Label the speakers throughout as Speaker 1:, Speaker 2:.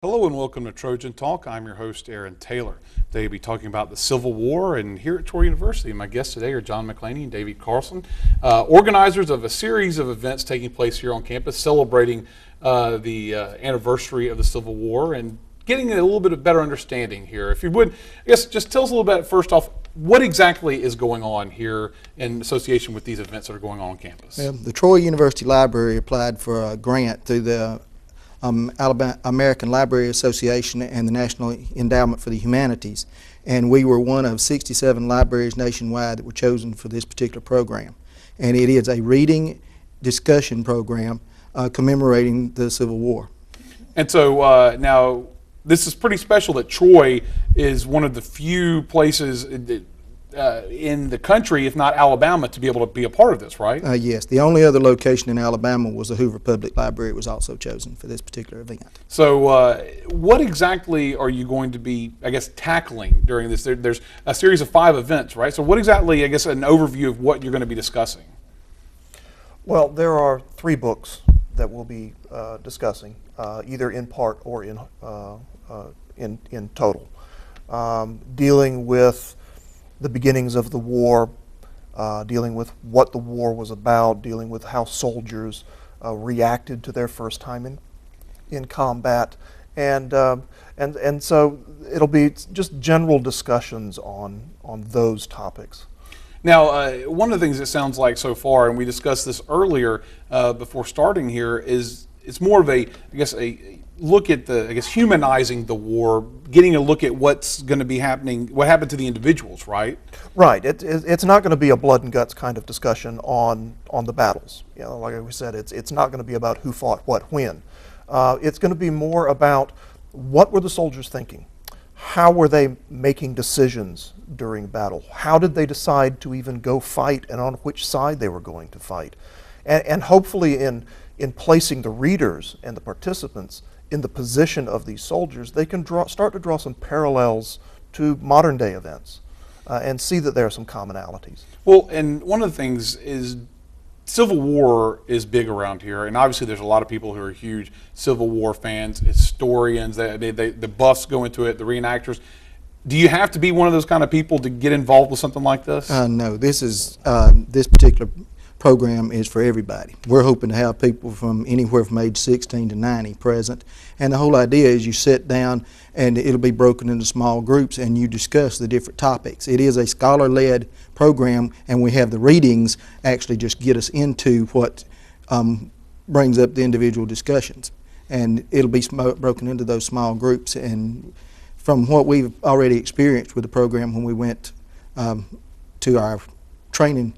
Speaker 1: Hello and welcome to Trojan Talk. I'm your host, Aaron Taylor. Today we'll be talking about the Civil War, and here at Troy University, my guests today are John McLaney and David Carlson, organizers of a series of events taking place here on campus, celebrating the anniversary of the Civil War and getting a little bit of better understanding here. If you would, I guess just tell us a little bit, first off, what exactly is going on here in association with these events that are going on campus?
Speaker 2: The Troy University Library applied for a grant through the American Library Association and the National Endowment for the Humanities, and we were one of 67 libraries nationwide that were chosen for this particular program. And it is a reading discussion program commemorating the Civil War. And
Speaker 1: so now this is pretty special that Troy is one of the few places in the country, if not Alabama, to be able to be a part of this, right?
Speaker 2: Yes. The only other location in Alabama was the Hoover Public Library. It was also chosen for this particular event.
Speaker 1: So what exactly are you going to be, I guess, tackling during this? There's a series of 5 events, right? So what exactly, I guess, an overview of what you're going to be discussing?
Speaker 3: Well, there are 3 books that we'll be discussing, either in part or in total, dealing with the beginnings of the war, dealing with what the war was about, dealing with how soldiers reacted to their first time in combat, and so it'll be just general discussions on those topics.
Speaker 1: Now, one of the things it sounds like so far, and we discussed this earlier before starting here, is it's more of a look at humanizing the war, getting a look at what's going to be happening, what happened to the individuals, right?
Speaker 3: Right. It's not going to be a blood and guts kind of discussion on the battles. You know, like we said, it's not going to be about who fought what when. It's going to be more about what were the soldiers thinking? How were they making decisions during battle? How did they decide to even go fight, and on which side they were going to fight? And hopefully in placing the readers and the participants in the position of these soldiers, they can start to draw some parallels to modern day events and see that there are some commonalities.
Speaker 1: Well, and one of the things is Civil War is big around here, and obviously there's a lot of people who are huge Civil War fans, historians, the buffs go into it, the reenactors. Do you have to be one of those kind of people to get involved with something like this?
Speaker 2: No, this particular program is for everybody. We're hoping to have people from anywhere from age 16 to 90 present, and the whole idea is you sit down and it'll be broken into small groups and you discuss the different topics. It is a scholar-led program, and we have the readings actually just get us into what brings up the individual discussions, and it'll be broken into those small groups. And from what we've already experienced with the program when we went to our training,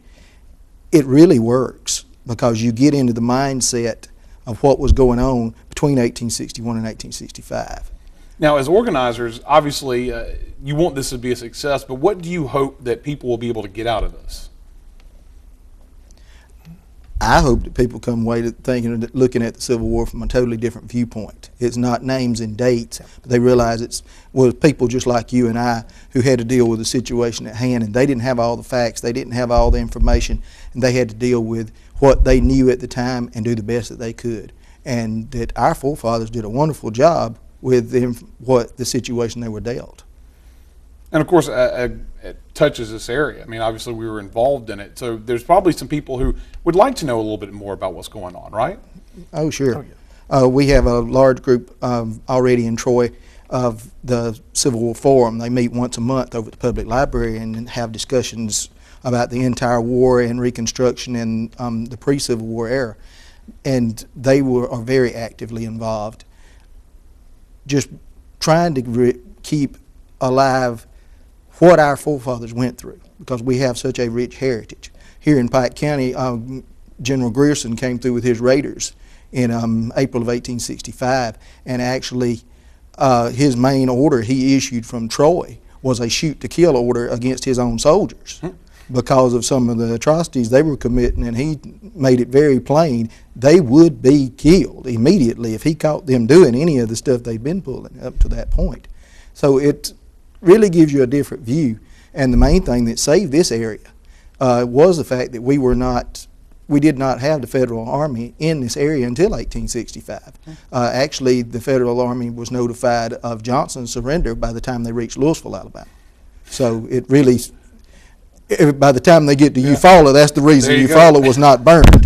Speaker 2: it really works because you get into the mindset of what was going on between 1861 and 1865.
Speaker 1: Now, as organizers, obviously you want this to be a success, but what do you hope that people will be able to get out of this?
Speaker 2: I hope that people come away looking at the Civil War from a totally different viewpoint. It's not names and dates, but they realize it was people just like you and I who had to deal with the situation at hand, and they didn't have all the facts, they didn't have all the information, and they had to deal with what they knew at the time and do the best that they could. And that our forefathers did a wonderful job with what the situation they were dealt.
Speaker 1: And of course, it touches this area. I mean, obviously we were involved in it, so there's probably some people who would like to know a little bit more about what's going on, right?
Speaker 2: Oh, sure. Oh, yeah. We have a large group already in Troy of the Civil War Forum. They meet once a month over at the public library and have discussions about the entire war and Reconstruction and the pre-Civil War era. And they are very actively involved, just trying to keep alive what our forefathers went through, because we have such a rich heritage. Here in Pike County, General Grierson came through with his raiders in April of 1865, and actually his main order he issued from Troy was a shoot-to-kill order against his own soldiers because of some of the atrocities they were committing, and he made it very plain they would be killed immediately if he caught them doing any of the stuff they'd been pulling up to that point. So it really gives you a different view, and the main thing that saved this area was the fact that we we did not have the Federal Army in this area until 1865. Actually, the Federal Army was notified of Johnson's surrender by the time they reached Louisville, Alabama. So it really, by the time they get to Eufaula, that's the reason Eufaula was not burned,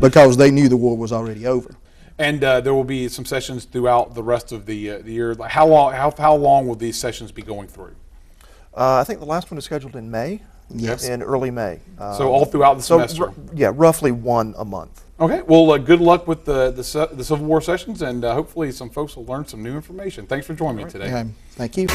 Speaker 2: because they knew the war was already over.
Speaker 1: And there will be some sessions throughout the rest of the year. Like how long will these sessions be going through?
Speaker 3: I think the last one is scheduled in May.
Speaker 2: Yes.
Speaker 3: In early May.
Speaker 1: So all throughout the semester?
Speaker 3: Yeah, roughly one a month.
Speaker 1: Okay, well, good luck with the Civil War sessions, and hopefully some folks will learn some new information. Thanks for joining me today.
Speaker 2: Thank you.